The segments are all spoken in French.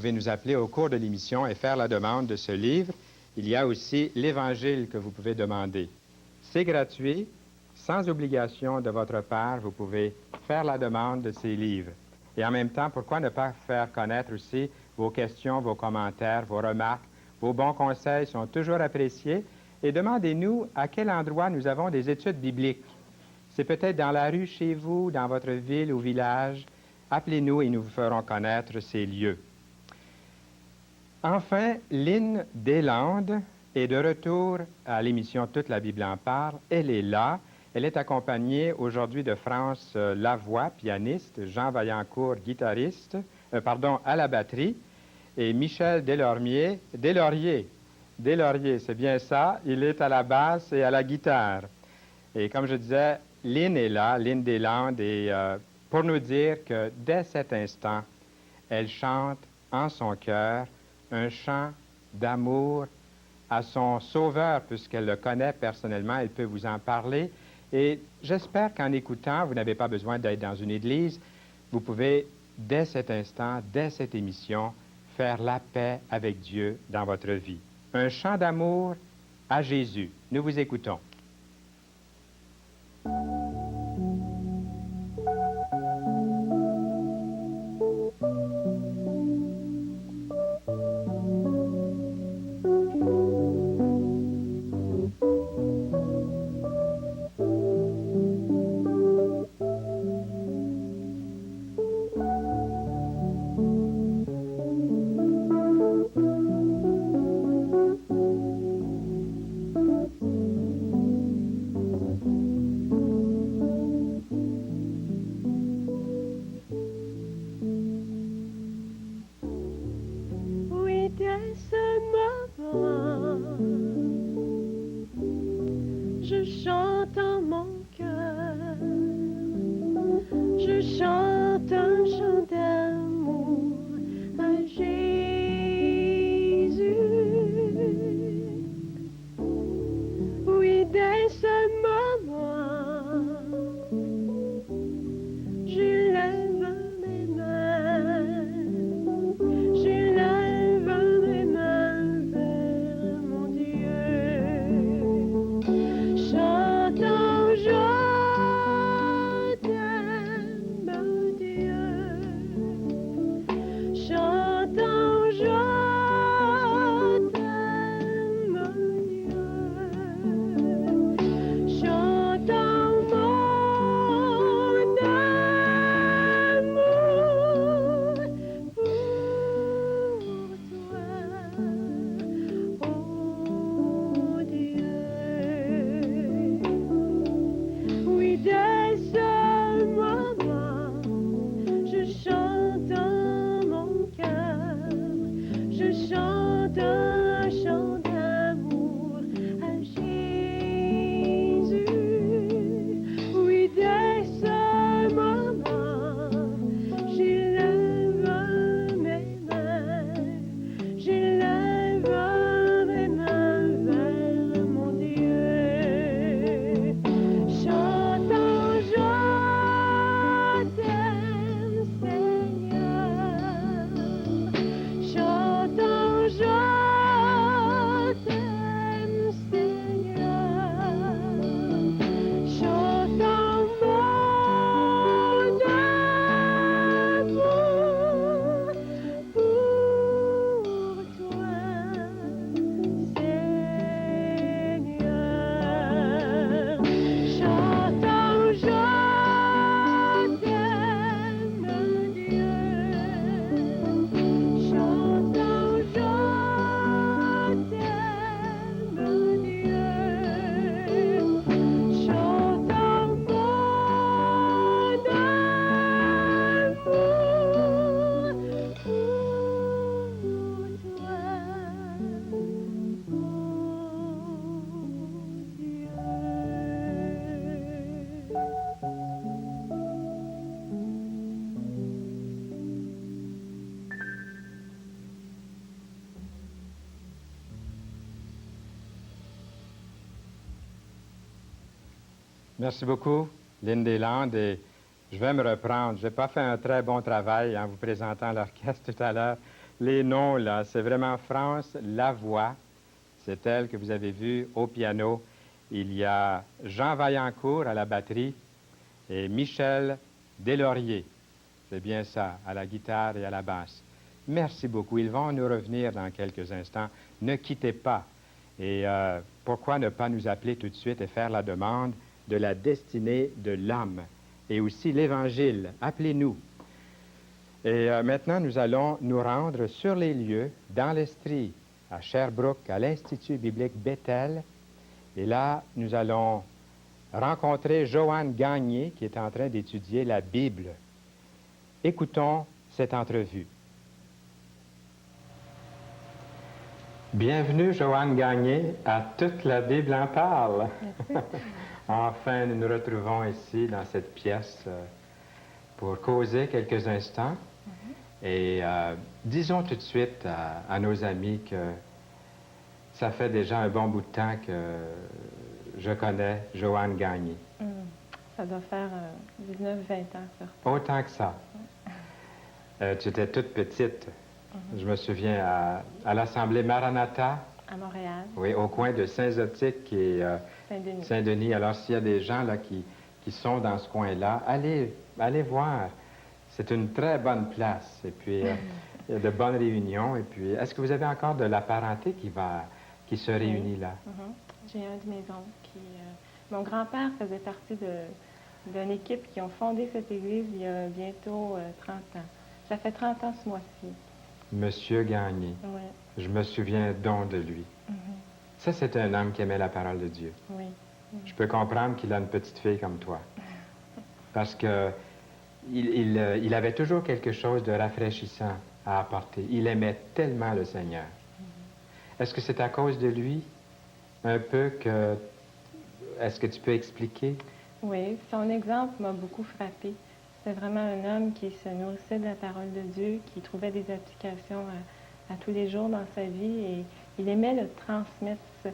pouvez nous appeler au cours de l'émission et faire la demande de ce livre. Il y a aussi l'Évangile que vous pouvez demander. C'est gratuit, sans obligation de votre part. Vous pouvez faire la demande de ces livres. Et en même temps, pourquoi ne pas faire connaître aussi vos questions, vos commentaires, vos remarques, vos bons conseils sont toujours appréciés. Et demandez-nous à quel endroit nous avons des études bibliques. C'est peut-être dans la rue chez vous, dans votre ville ou village. Appelez-nous et nous vous ferons connaître ces lieux. Enfin, Lynn Deslandes est de retour à l'émission Toute la Bible en parle. Elle est là. Elle est accompagnée aujourd'hui de France Lavoie, pianiste, Jean Vaillancourt, guitariste, à la batterie, et Michel Deslauriers, c'est bien ça, il est à la basse et à la guitare. Et comme je disais, Lynn est là, Lynn Deslandes, et pour nous dire que dès cet instant, elle chante en son cœur un chant d'amour à son Sauveur, puisqu'elle le connaît personnellement, elle peut vous en parler. Et j'espère qu'en écoutant, vous n'avez pas besoin d'être dans une église, vous pouvez, dès cet instant, dès cette émission, faire la paix avec Dieu dans votre vie. Un chant d'amour à Jésus. Nous vous écoutons. Merci beaucoup, Lynn Deslandes. Et je vais me reprendre. Je n'ai pas fait un très bon travail en vous présentant l'orchestre tout à l'heure. les noms, là, c'est vraiment France Lavoie. C'est elle que vous avez vue au piano. Il y a Jean Vaillancourt à la batterie et Michel Deslauriers. C'est bien ça, à la guitare et à la basse. Merci beaucoup. Ils vont nous revenir dans quelques instants. Ne quittez pas. Et pourquoi ne pas nous appeler tout de suite et faire la demande de la destinée de l'homme et aussi l'Évangile. Appelez-nous. Et maintenant, nous allons nous rendre sur les lieux, dans l'Estrie, à Sherbrooke, à l'Institut biblique Bethel. Et là, nous allons rencontrer Joanne Gagné, qui est en train d'étudier la Bible. Écoutons cette entrevue. Bienvenue, Joanne Gagné, à Toute la Bible en parle. Enfin, nous nous retrouvons ici, dans cette pièce, pour causer quelques instants. Et disons tout de suite à nos amis que ça fait déjà un bon bout de temps que je connais Joanne Gagné. Ça doit faire 19-20 ans, ça. Autant que ça. Tu étais toute petite. Je me souviens à l'Assemblée Maranatha. À Montréal. Oui, au coin de Saint-Zotique et Saint-Denis. Saint-Denis. Alors, s'il y a des gens là qui sont dans ce coin-là, allez voir. C'est une très bonne place. Et puis, il y a de bonnes réunions. Et puis, est-ce que vous avez encore de la parenté qui se réunit là? J'ai un de mes oncles qui... mon grand-père faisait partie d'une équipe qui ont fondé cette église il y a bientôt 30 ans. Ça fait 30 ans ce mois-ci. Monsieur Gagné. Oui. Je me souviens donc de lui. Ça, c'est un homme qui aimait la parole de Dieu. Oui. Je peux comprendre qu'il a une petite fille comme toi. Parce que il avait toujours quelque chose de rafraîchissant à apporter. Il aimait tellement le Seigneur. Est-ce que c'est à cause de lui, un peu, que... Est-ce que tu peux expliquer? Oui, son exemple m'a beaucoup frappée. C'était vraiment un homme qui se nourrissait de la parole de Dieu, qui trouvait des applications à tous les jours dans sa vie et il aimait le transmettre. Ce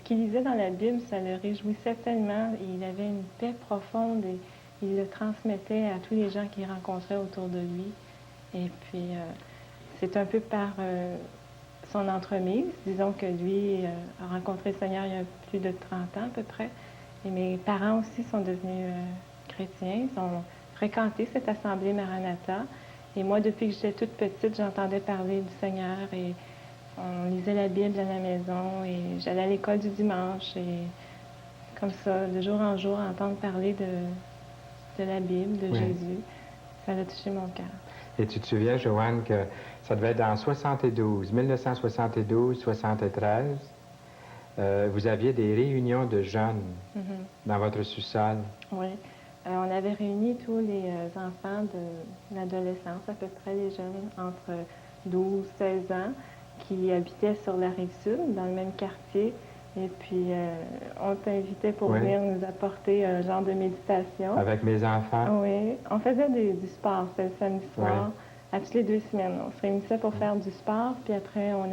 qu'il lisait dans la Bible, ça le réjouissait tellement et il avait une paix profonde et il le transmettait à tous les gens qu'il rencontrait autour de lui. Et puis, c'est un peu par son entremise. Disons que lui a rencontré le Seigneur il y a plus de 30 ans à peu près. Et mes parents aussi sont devenus chrétiens. Ils ont fréquenté cette assemblée Maranatha. Et moi, depuis que j'étais toute petite, j'entendais parler du Seigneur et on lisait la Bible à la maison et j'allais à l'école du dimanche et comme ça, de jour en jour, entendre parler de la Bible, de Jésus, ça a touché mon cœur. Et tu te souviens, Joanne, que ça devait être en 1972-73, vous aviez des réunions de jeunes dans votre sous-sol. Oui. On avait réuni tous les enfants de l'adolescence, à peu près les jeunes entre 12 et 16 ans, qui habitaient sur la Rive-Sud, dans le même quartier. Et puis, on t'invitait pour venir nous apporter un genre de méditation. Avec mes enfants? Oui. On faisait du sport, c'était le samedi soir, à toutes les 2 semaines. On se réunissait pour faire du sport, puis après, on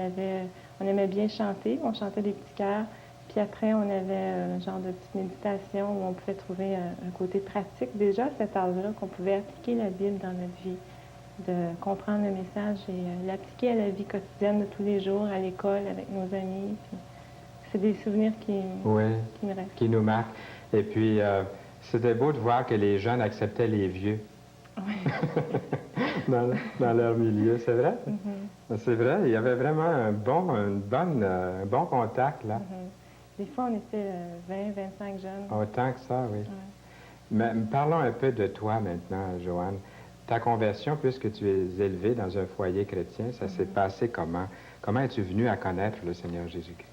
aimait bien chanter, on chantait des petits chœurs. Puis après, on avait un genre de petite méditation où on pouvait trouver un côté pratique déjà à cet âge-là, qu'on pouvait appliquer la Bible dans notre vie, de comprendre le message et l'appliquer à la vie quotidienne de tous les jours, à l'école, avec nos amis. Puis c'est des souvenirs qui me restent. Qui nous marquent. Et puis, c'était beau de voir que les jeunes acceptaient les vieux. Oui. dans leur milieu, c'est vrai? C'est vrai, il y avait vraiment un bon contact, là. Des fois, on était 20-25 jeunes. Autant que ça, oui. Mais parlons un peu de toi maintenant, Joanne. Ta conversion, puisque tu es élevée dans un foyer chrétien, ça s'est passé comment? Comment es-tu venue à connaître le Seigneur Jésus-Christ?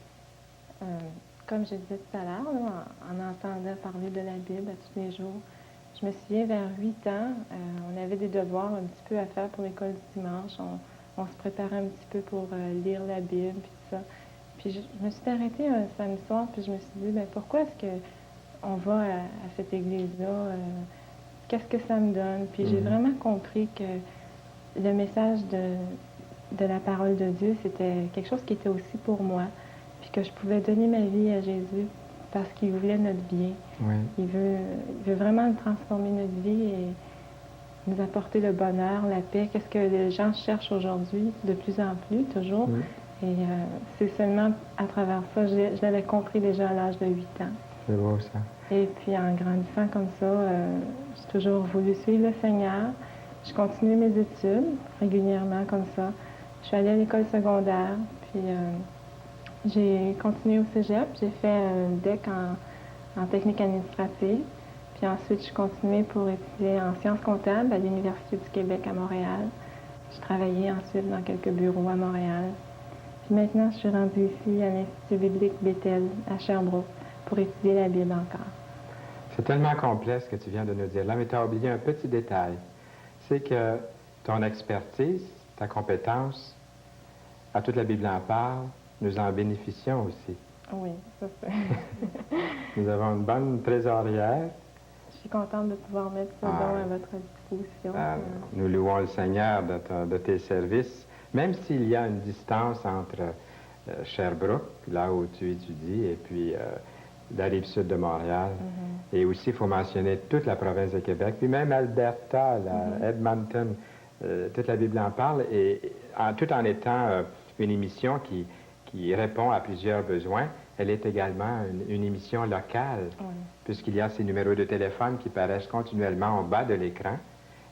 Comme je disais tout à l'heure, en entendant parler de la Bible à tous les jours, je me souviens, vers 8 ans, on avait des devoirs un petit peu à faire pour l'école du dimanche. On se préparait un petit peu pour lire la Bible, puis tout ça. Puis je me suis arrêtée un samedi soir, puis je me suis dit, bien, pourquoi est-ce qu'on va à cette église-là? Qu'est-ce que ça me donne? Puis j'ai vraiment compris que le message de la parole de Dieu, c'était quelque chose qui était aussi pour moi, puis que je pouvais donner ma vie à Jésus parce qu'il voulait notre bien. Oui. Il veut vraiment transformer notre vie nous apporter le bonheur, la paix, qu'est-ce que les gens cherchent aujourd'hui, de plus en plus, toujours. Et c'est seulement à travers ça, je l'avais compris déjà à l'âge de 8 ans. C'est beau, ça. Et puis en grandissant comme ça, j'ai toujours voulu suivre le Seigneur. Je continuais mes études régulièrement comme ça. Je suis allée à l'école secondaire, puis j'ai continué au cégep. J'ai fait un DEC en technique administrative. Puis ensuite, je continuais pour étudier en sciences comptables à l'Université du Québec à Montréal. Je travaillais ensuite dans quelques bureaux à Montréal. Puis maintenant, je suis rendue ici à l'Institut biblique Bethel à Sherbrooke pour étudier la Bible encore. C'est tellement complexe ce que tu viens de nous dire là, mais tu as oublié un petit détail. C'est que ton expertise, ta compétence, à toute la Bible en parle, nous en bénéficions aussi. Oui, ça c'est. Nous avons une bonne trésorière. Je suis contente de pouvoir mettre ce don à votre disposition. Nous louons le Seigneur de tes services, même s'il y a une distance entre Sherbrooke, là où tu étudies, et puis la rive sud de Montréal. Et aussi, il faut mentionner toute la province de Québec, puis même Alberta, Edmonton, toute la Bible en parle, et tout en étant une émission qui répond à plusieurs besoins, elle est également une émission locale, puisqu'il y a ces numéros de téléphone qui paraissent continuellement en bas de l'écran,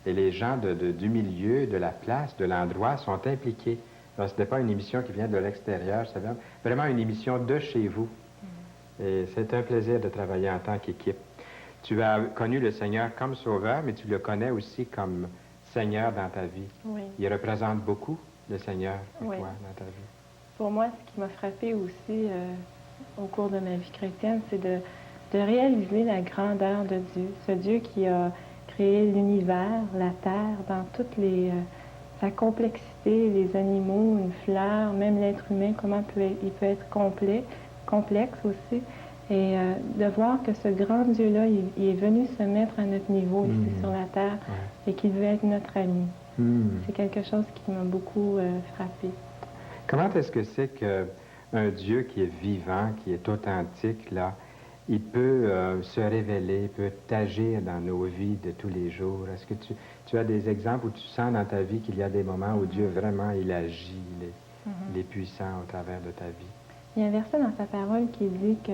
et les gens du milieu, de la place, de l'endroit sont impliqués. Alors, ce n'est pas une émission qui vient de l'extérieur, c'est vraiment une émission de chez vous. Et c'est un plaisir de travailler en tant qu'équipe. Tu as connu le Seigneur comme sauveur, mais tu le connais aussi comme Seigneur dans ta vie. Oui. Il représente beaucoup le Seigneur pour toi dans ta vie. Pour moi, ce qui m'a frappé aussi au cours de ma vie chrétienne, c'est de réaliser la grandeur de Dieu. Ce Dieu qui a créé l'univers, la terre, dans toute sa complexité, les animaux, une fleur, même l'être humain, comment il peut être complexe aussi. Et de voir que ce grand Dieu-là, il est venu se mettre à notre niveau ici sur la terre et qu'il veut être notre ami. C'est quelque chose qui m'a beaucoup frappé. Comment est-ce que c'est qu'un Dieu qui est vivant, qui est authentique, là, il peut se révéler, il peut agir dans nos vies de tous les jours? Est-ce que tu as des exemples où tu sens dans ta vie qu'il y a des moments où Dieu vraiment, il agit, il est puissant au travers de ta vie? Il y a un verset dans sa parole qui dit que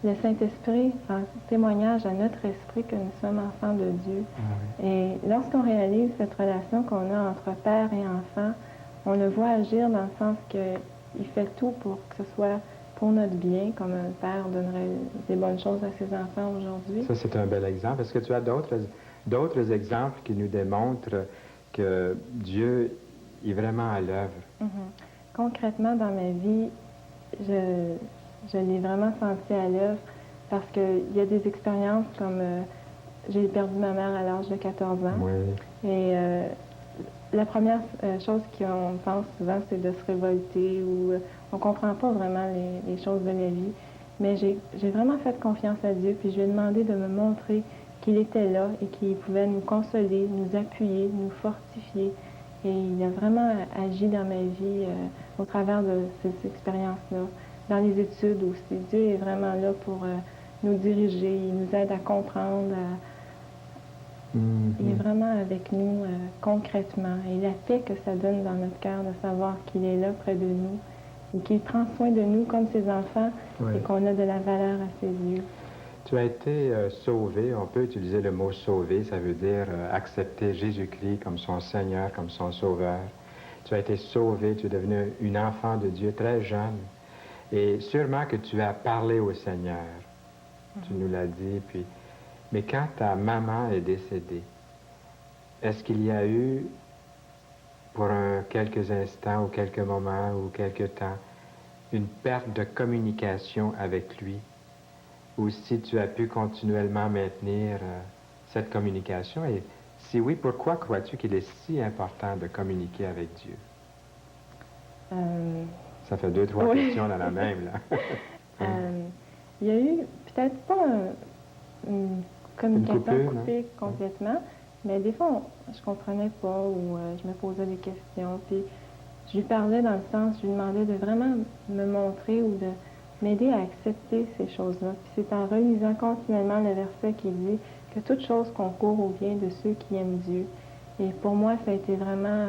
le Saint-Esprit rend témoignage à notre esprit que nous sommes enfants de Dieu. Et lorsqu'on réalise cette relation qu'on a entre père et enfant, on le voit agir dans le sens qu'il fait tout pour que ce soit pour notre bien, comme un père donnerait des bonnes choses à ses enfants aujourd'hui. Ça, c'est un bel exemple. Est-ce que tu as d'autres exemples qui nous démontrent que Dieu est vraiment à l'œuvre? Concrètement, dans ma vie, je l'ai vraiment senti à l'œuvre parce qu'il y a des expériences comme j'ai perdu ma mère à l'âge de 14 ans. Et la première chose qu'on pense souvent, c'est de se révolter ou on ne comprend pas vraiment les choses de la vie. Mais j'ai vraiment fait confiance à Dieu, puis je lui ai demandé de me montrer qu'il était là et qu'il pouvait nous consoler, nous appuyer, nous fortifier. Et il a vraiment agi dans ma vie au travers de ces expériences-là. Dans les études aussi, Dieu est vraiment là pour nous diriger, il nous aide à comprendre, il est vraiment avec nous concrètement. Et la paix que ça donne dans notre cœur de savoir qu'il est là près de nous et qu'il prend soin de nous comme ses enfants et qu'on a de la valeur à ses yeux. Tu as été sauvé, on peut utiliser le mot sauvé, ça veut dire accepter Jésus-Christ comme son Seigneur, comme son Sauveur. Tu as été sauvé, tu es devenu une enfant de Dieu très jeune. Et sûrement que tu as parlé au Seigneur, tu nous l'as dit, puis... Mais quand ta maman est décédée, est-ce qu'il y a eu, pour quelques instants ou quelques moments ou quelques temps, une perte de communication avec lui? Ou si tu as pu continuellement maintenir cette communication? Et si oui, pourquoi crois-tu qu'il est si important de communiquer avec Dieu? Ça fait 2-3 questions dans la même, là. Il y a eu peut-être pas une communication coupée complètement, mais des fois, je comprenais pas ou je me posais des questions. Puis je lui parlais dans le sens, je lui demandais de vraiment me montrer ou de m'aider à accepter ces choses-là. Puis c'est en relisant continuellement le verset qui dit que toute chose concourt au bien de ceux qui aiment Dieu. Et pour moi, ça a été vraiment...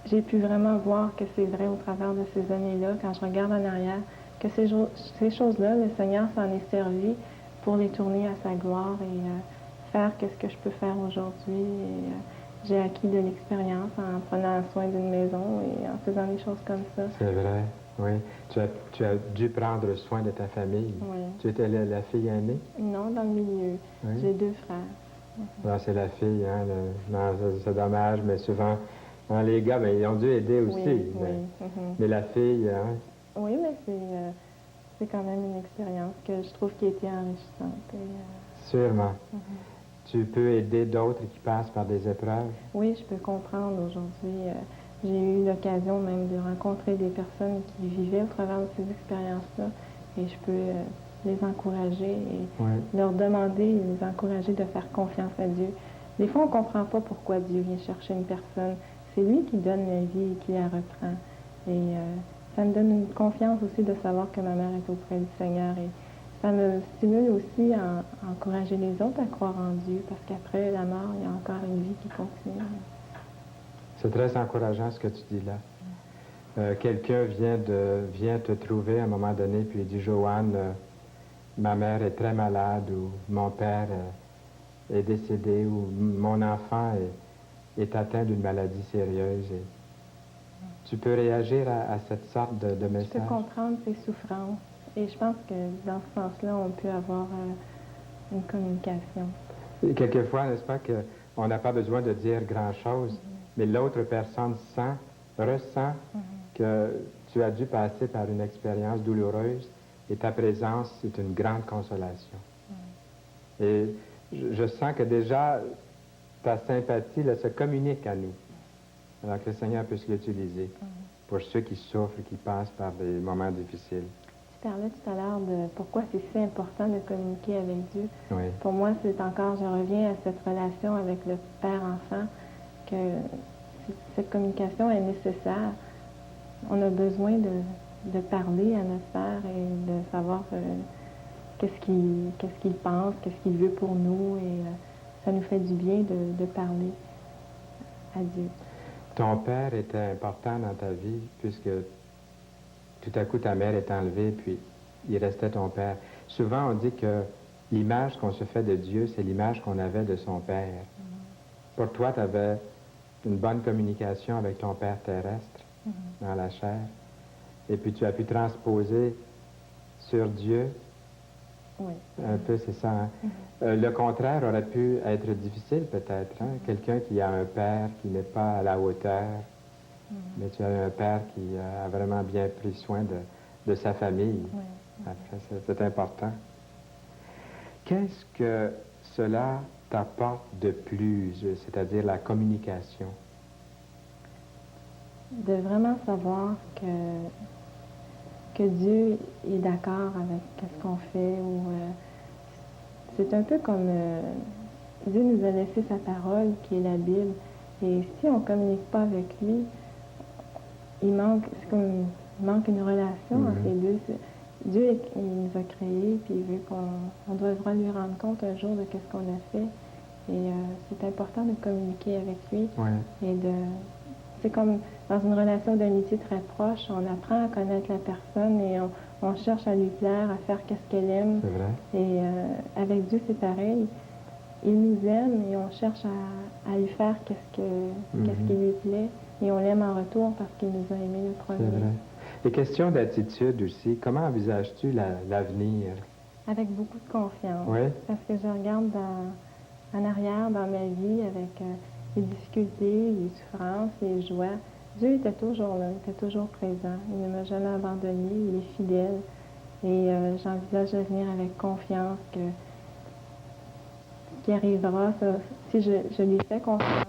j'ai pu vraiment voir que c'est vrai au travers de ces années-là, quand je regarde en arrière, que ces choses-là, le Seigneur s'en est servi pour les tourner à sa gloire et faire ce que je peux faire aujourd'hui. Et j'ai acquis de l'expérience en prenant soin d'une maison et en faisant des choses comme ça. C'est vrai, oui. Tu as dû prendre soin de ta famille. Oui. Tu étais la fille aînée? Non, dans le milieu. Oui. J'ai 2 frères. Alors, c'est la fille, hein? Non, c'est dommage, mais souvent, hein, les gars, ben, ils ont dû aider aussi. Oui, mais, oui. mais la fille, hein? Oui, mais c'est quand même une expérience que je trouve qui a été enrichissante. Et, Sûrement. Tu peux aider d'autres qui passent par des épreuves? oui, je peux comprendre aujourd'hui. J'ai eu l'occasion même de rencontrer des personnes qui vivaient au travers de ces expériences-là et je peux les encourager et leur demander et les encourager de faire confiance à Dieu. Des fois, on ne comprend pas pourquoi Dieu vient chercher une personne. C'est lui qui donne la vie et qui la reprend. Et ça me donne une confiance aussi de savoir que ma mère est auprès du Seigneur. Et ça me stimule aussi à encourager les autres à croire en Dieu, parce qu'après la mort, il y a encore une vie qui continue. C'est très encourageant ce que tu dis là. Quelqu'un vient te trouver à un moment donné, puis il dit, Joanne, ma mère est très malade, ou mon père est décédé, ou mon enfant est atteint d'une maladie sérieuse. Et tu peux réagir à cette sorte de message? Je peux comprendre ses souffrances. Et je pense que dans ce sens-là, on peut avoir une communication. Et quelquefois, n'est-ce pas, qu'on n'a pas besoin de dire grand-chose, mais l'autre personne ressent que tu as dû passer par une expérience douloureuse et ta présence est une grande consolation. Et je sens que déjà, ta sympathie là, se communique à nous, alors que le Seigneur puisse l'utiliser pour ceux qui souffrent, qui passent par des moments difficiles. Tu parlais tout à l'heure de pourquoi c'est si important de communiquer avec Dieu. Oui. Pour moi, c'est encore, je reviens à cette relation avec le Père-Enfant, que cette communication est nécessaire. On a besoin de parler à notre Père et de savoir qu'est-ce qu'il pense, qu'est-ce qu'il veut pour nous. Et ça nous fait du bien de parler à Dieu. Ton père était important dans ta vie, puisque tout à coup ta mère est enlevée, puis il restait ton père. Souvent, on dit que l'image qu'on se fait de Dieu, c'est l'image qu'on avait de son père. Pour toi, tu avais une bonne communication avec ton père terrestre dans la chair, et puis tu as pu transposer sur Dieu. Oui. Un peu, c'est ça. Hein? Le contraire aurait pu être difficile, peut-être. Hein? Quelqu'un qui a un père qui n'est pas à la hauteur, mais tu as un père qui a vraiment bien pris soin de sa famille. Après, c'est important. Qu'est-ce que cela t'apporte de plus, c'est-à-dire la communication? De vraiment savoir que Dieu est d'accord avec ce qu'on fait. Ou c'est un peu comme Dieu nous a laissé sa parole, qui est la Bible. Et si on ne communique pas avec lui, c'est comme il manque une relation entre les deux. Dieu, il nous a créés, puis il veut qu'on devra lui rendre compte un jour de ce qu'on a fait. Et c'est important de communiquer avec lui. Et c'est comme dans une relation d'amitié très proche, on apprend à connaître la personne et on cherche à lui plaire, à faire qu'est-ce qu'elle aime. C'est vrai. Et avec Dieu, c'est pareil. Il nous aime et on cherche à lui faire qu'est-ce qui lui plaît. Et on l'aime en retour parce qu'il nous a aimés le premier. C'est vrai. Et question d'attitude aussi, comment envisages-tu l'avenir? Avec beaucoup de confiance. Oui. Parce que je regarde en arrière dans ma vie avec les difficultés, les souffrances, les joies. Dieu était toujours là, il était toujours présent. Il ne m'a jamais abandonné, il est fidèle. Et j'envisage l'avenir avec confiance que ce qui arrivera, si je lui fais confiance,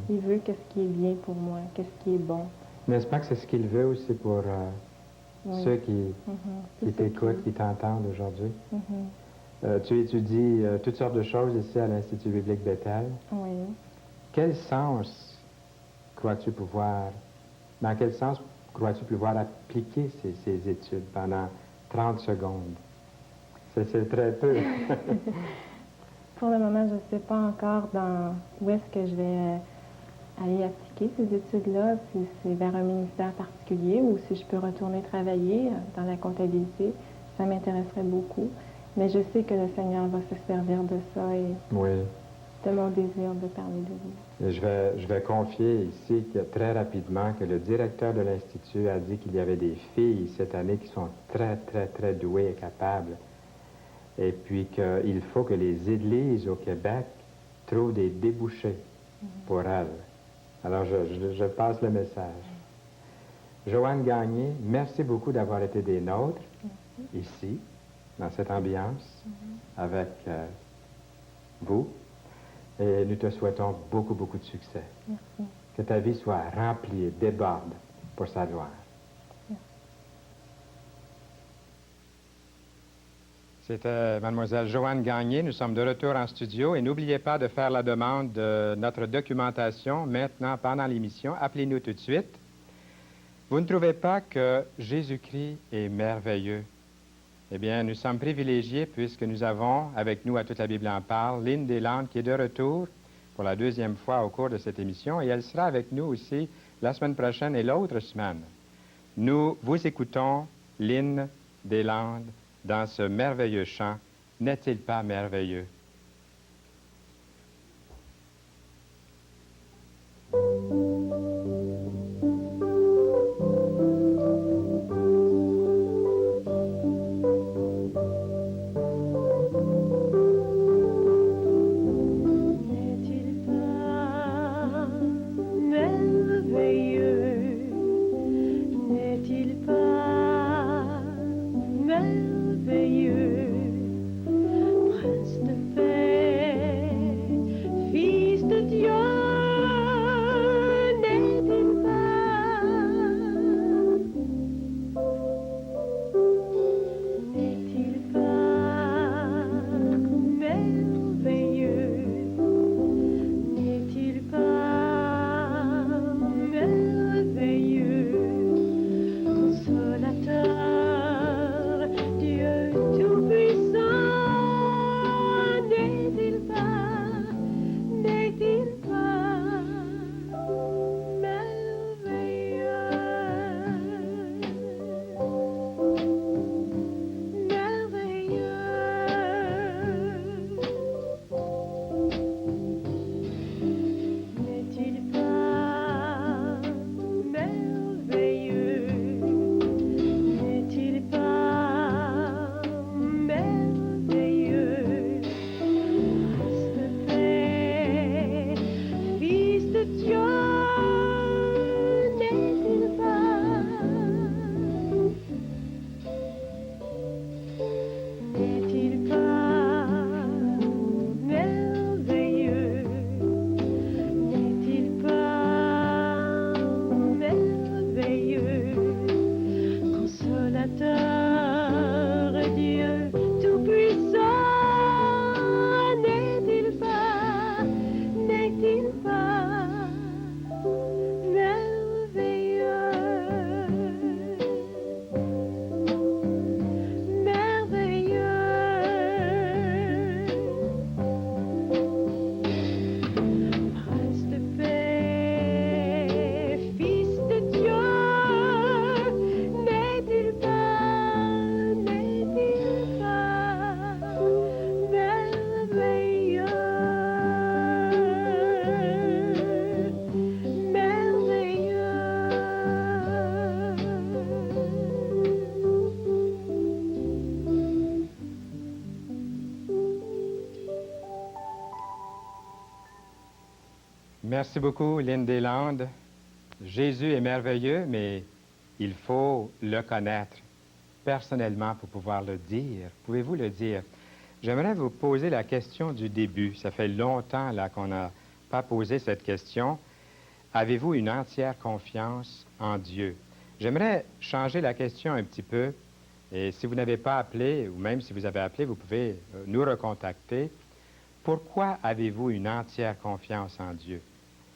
il veut qu'est-ce qui est bien pour moi, qu'est-ce qui est bon. N'est-ce pas que c'est ce qu'il veut aussi pour ceux qui t'écoutent, qui t'entendent aujourd'hui? Tu étudies toutes sortes de choses ici à l'Institut biblique Bethel. Oui. Quel sens crois-tu pouvoir, dans quel sens crois-tu pouvoir appliquer ces études pendant 30 secondes? C'est très peu. Pour le moment, je ne sais pas encore où est-ce que je vais aller appliquer ces études-là, si c'est vers un ministère particulier ou si je peux retourner travailler dans la comptabilité. Ça m'intéresserait beaucoup. Mais je sais que le Seigneur va se servir de ça et de mon désir de parler de lui. Et je vais confier ici que, très rapidement, que le directeur de l'Institut a dit qu'il y avait des filles cette année qui sont très, très, très douées et capables. Et puis qu'il faut que les églises au Québec trouvent des débouchés pour elles. Alors, je passe le message. Joanne Gagné, merci beaucoup d'avoir été des nôtres, ici, dans cette ambiance, avec vous. Et nous te souhaitons beaucoup, beaucoup de succès. Merci. Que ta vie soit remplie et déborde pour sa gloire. Merci. C'était Mademoiselle Joanne Gagné. Nous sommes de retour en studio et n'oubliez pas de faire la demande de notre documentation maintenant pendant l'émission. Appelez-nous tout de suite. Vous ne trouvez pas que Jésus-Christ est merveilleux? Eh bien, nous sommes privilégiés puisque nous avons avec nous à Toute la Bible en parle Lynn Deslandes qui est de retour pour la deuxième fois au cours de cette émission et elle sera avec nous aussi la semaine prochaine et l'autre semaine. Nous vous écoutons Lynn Deslandes dans ce merveilleux chant « N'est-il pas merveilleux » ? Merci beaucoup, Lynn Deslandes. Jésus est merveilleux, mais il faut le connaître personnellement pour pouvoir le dire. Pouvez-vous le dire? J'aimerais vous poser la question du début. Ça fait longtemps là qu'on n'a pas posé cette question. Avez-vous une entière confiance en Dieu? J'aimerais changer la question un petit peu. Et si vous n'avez pas appelé, ou même si vous avez appelé, vous pouvez nous recontacter. Pourquoi avez-vous une entière confiance en Dieu?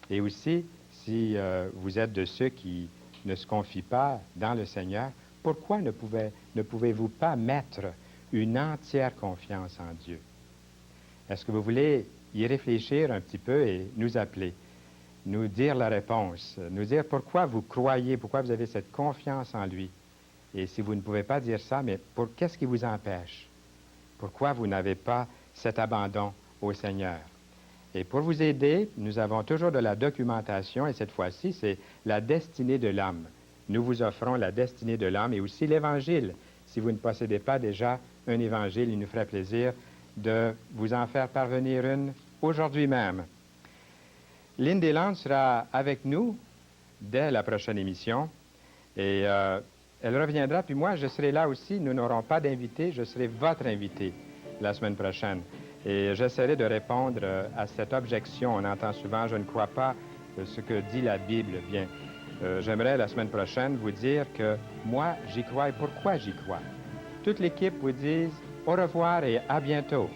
Et aussi, si vous êtes de ceux qui ne se confient pas dans le Seigneur, pourquoi ne pouvez-vous pas mettre une entière confiance en Dieu? Est-ce que vous voulez y réfléchir un petit peu et nous appeler, nous dire la réponse, nous dire pourquoi vous croyez, pourquoi vous avez cette confiance en lui? Et si vous ne pouvez pas dire ça, mais qu'est-ce qui vous empêche? Pourquoi vous n'avez pas cet abandon au Seigneur? Et pour vous aider, nous avons toujours de la documentation, et cette fois-ci, c'est la destinée de l'homme. Nous vous offrons la destinée de l'homme et aussi l'Évangile. Si vous ne possédez pas déjà un Évangile, il nous ferait plaisir de vous en faire parvenir une aujourd'hui même. Lynn Deslandes sera avec nous dès la prochaine émission, et elle reviendra, puis moi, je serai là aussi. Nous n'aurons pas d'invité, je serai votre invité la semaine prochaine. Et j'essaierai de répondre à cette objection. On entend souvent, je ne crois pas ce que dit la Bible. Bien, j'aimerais la semaine prochaine vous dire que moi, j'y crois et pourquoi j'y crois. Toute l'équipe vous dit au revoir et à bientôt.